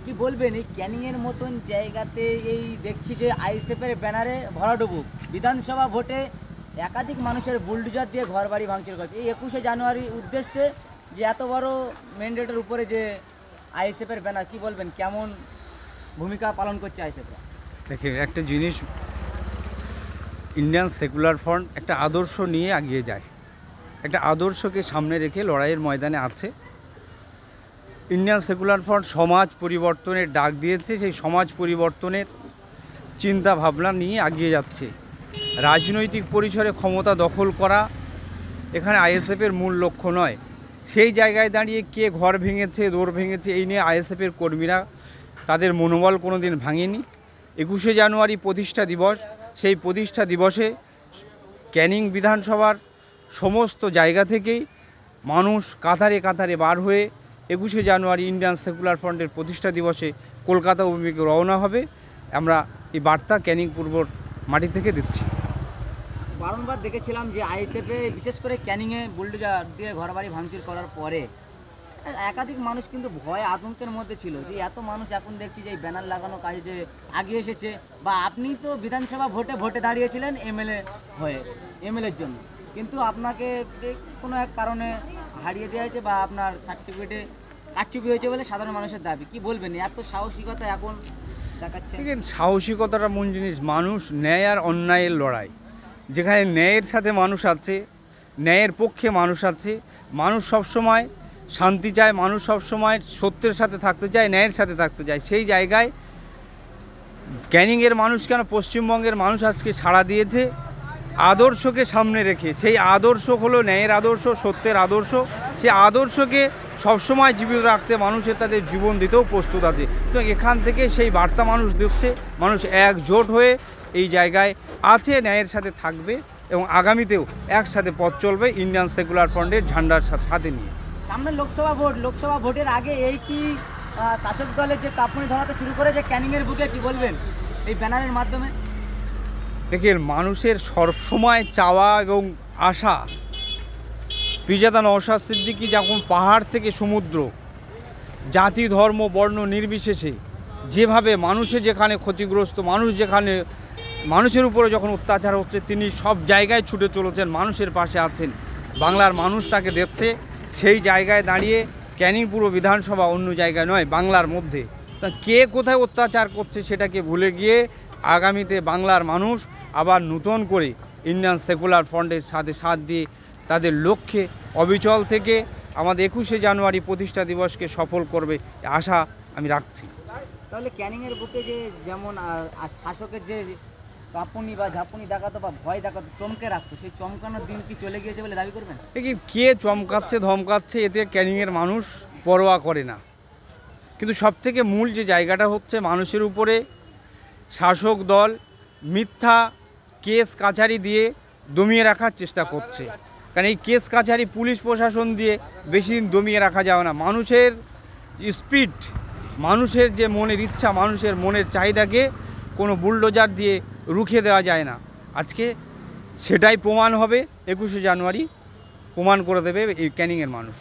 কি বলবেন এই ক্যানিংয়ের মতন জায়গাতে এই দেখছি যে আইএসএফের ব্যানারে ভরাডুবু বিধানসভা ভোটে একাধিক মানুষের বুলডোজার দিয়ে ঘরবাড়ি ভাঙচুর করছে এই 21শে জানুয়ারির উদ্দেশ্যে যে এত বড় মেন রোডের উপরে যে আইএসএফের ব্যানার, কি বলবেন কেমন ভূমিকা পালন করছে আইএসএফ? দেখে একটা জিনিস, ইন্ডিয়ান সেকুলার ফ্রন্ট একটা আদর্শ নিয়ে এগিয়ে যায়, একটা আদর্শকে সামনে রেখে লড়াইয়ের ময়দানে আছে। ইন্ডিয়ান সেকুলার ফ্রন্ট সমাজ পরিবর্তনের ডাক দিয়েছে, সেই সমাজ পরিবর্তনের চিন্তা ভাবনা নিয়ে এগিয়ে যাচ্ছে। রাজনৈতিক পরিসরে ক্ষমতা দখল করা এখানে আইএসএফের মূল লক্ষ্য নয়। সেই জায়গায় দাঁড়িয়ে কে ঘর ভেঙেছে, দৌড় ভেঙেছে, এই নিয়ে আইএসএফের কর্মীরা তাদের মনোবল কোনো দিন ভাঙেনি। 21শে জানুয়ারি প্রতিষ্ঠা দিবস, সেই প্রতিষ্ঠা দিবসে ক্যানিং বিধানসভার সমস্ত জায়গা থেকেই মানুষ কাতারে কাতারে বার হয়ে 21শে জানুয়ারি ইন্ডিয়ান সেকুলার ফ্রন্টের প্রতিষ্ঠা দিবসে কলকাতা অভিমুখে রওনা হবে। আমরা এই বার্তা ক্যানিং পূর্বর মাটি থেকে দিচ্ছি। বারংবার দেখেছিলাম যে আইএসএফে বিশেষ করে ক্যানিংয়ে বুলডোজার দিয়ে ঘরবাড়ি ভাঙচুর করার পরে একাধিক মানুষ কিন্তু ভয় আতঙ্কের মধ্যে ছিল যে এত মানুষ এখন দেখছি যে এই ব্যানার লাগানো কাজে যে এগিয়ে এসেছে, বা আপনি তো বিধানসভা ভোটে দাঁড়িয়েছিলেন এমএলএ হয়ে, এমএলএর জন্য, কিন্তু আপনাকে কোনো এক কারণে হারিয়ে দেওয়া হয়েছে বা আপনার সার্টিফিকেটে কারচুপি হয়েছে বলে সাধারণ মানুষের দাবি। কি বলবেন এত সাহসিকতা এখন দেখাচ্ছে? দেখেন, সাহসিকতাটা মূল জিনিস। মানুষ ন্যায় আর অন্যায়ের লড়াই, যেখানে ন্যায়ের সাথে মানুষ আছে, ন্যায়ের পক্ষে মানুষ আছে, মানুষ সবসময় শান্তি চায়, মানুষ সবসময় সত্যের সাথে থাকতে চায়, ন্যায়ের সাথে থাকতে চায়। সেই জায়গায় ক্যানিংয়ের মানুষ কেন পশ্চিমবঙ্গের মানুষ আজকে সাড়া দিয়েছে আদর্শকে সামনে রেখে। সেই আদর্শ হলো ন্যায়ের আদর্শ, সত্যের আদর্শ। সেই আদর্শকে সবসময় জীবিত রাখতে মানুষের তাদের জীবন দিতেও প্রস্তুত আছে। তো এখান থেকে সেই বার্তা মানুষ দিচ্ছে, মানুষ একজোট হয়ে এই জায়গায় আছে, ন্যায়ের সাথে থাকবে এবং আগামীতেও একসাথে পথ চলবে ইন্ডিয়ান সেকুলার ফ্রন্টের ঝান্ডার সাথে নিয়ে। সামনে লোকসভা ভোটের আগে এই কি শাসক দলের যে কাঁপুনি ধরাতে শুরু করেছে ক্যানিংয়ের বুকে, কি বলবেন এই ব্যানারের মাধ্যমে? দেখেন, মানুষের সবসময় চাওয়া এবং আশা, পিজাদা নওশাদ সিদ্দিকী যখন পাহাড় থেকে সমুদ্র, জাতি ধর্ম বর্ণ নির্বিশেষে যেভাবে মানুষের যেখানে ক্ষতিগ্রস্ত, মানুষের উপরে যখন অত্যাচার হচ্ছে, তিনি সব জায়গায় ছুটে চলেছেন, মানুষের পাশে আছেন, বাংলার মানুষ তাকে দেখছে। সেই জায়গায় দাঁড়িয়ে ক্যানিং পুরো বিধানসভা অন্য জায়গায় নয়, বাংলার মধ্যে। তা কে কোথায় অত্যাচার করছে সেটাকে ভুলে গিয়ে আগামীতে বাংলার মানুষ আবার নতুন করে ইন্ডিয়ান সেকুলার ফ্রন্টের সাথে সাথ দিয়ে তাদের লক্ষ্যে অবিচল থেকে আমাদের 21শে জানুয়ারি প্রতিষ্ঠা দিবসকে সফল করবে আশা আমি রাখছি। তাহলে ক্যানিংয়ের বুকে যে যেমন শাসকের যে কাঁপুনি বা ঝাঁপুনি দেখাতো বা ভয় দেখাতো, চমকে রাখতো, সেই চমকানোর দিন কি চলে গিয়েছে বলে দাবি করবেন? কে চমকাচ্ছে ধমকাচ্ছে এতে ক্যানিংয়ের মানুষ পরোয়া করে না। কিন্তু সবথেকে মূল যে জায়গাটা হচ্ছে, মানুষের উপরে শাসক দল মিথ্যা কেস কাছারি দিয়ে দমিয়ে রাখার চেষ্টা করছে। কারণ এই কেস কাছারি পুলিশ প্রশাসন দিয়ে বেশি দিন দমিয়ে রাখা যাবে না। মানুষের স্পিড, মানুষের যে মনের ইচ্ছা, মানুষের মনের চাহিদাকে কোনো বুলডোজার দিয়ে রুখে দেওয়া যায় না। আজকে সেটাই প্রমাণ হবে, 21শে জানুয়ারি প্রমাণ করে দেবে এই ক্যানিংয়ের মানুষ।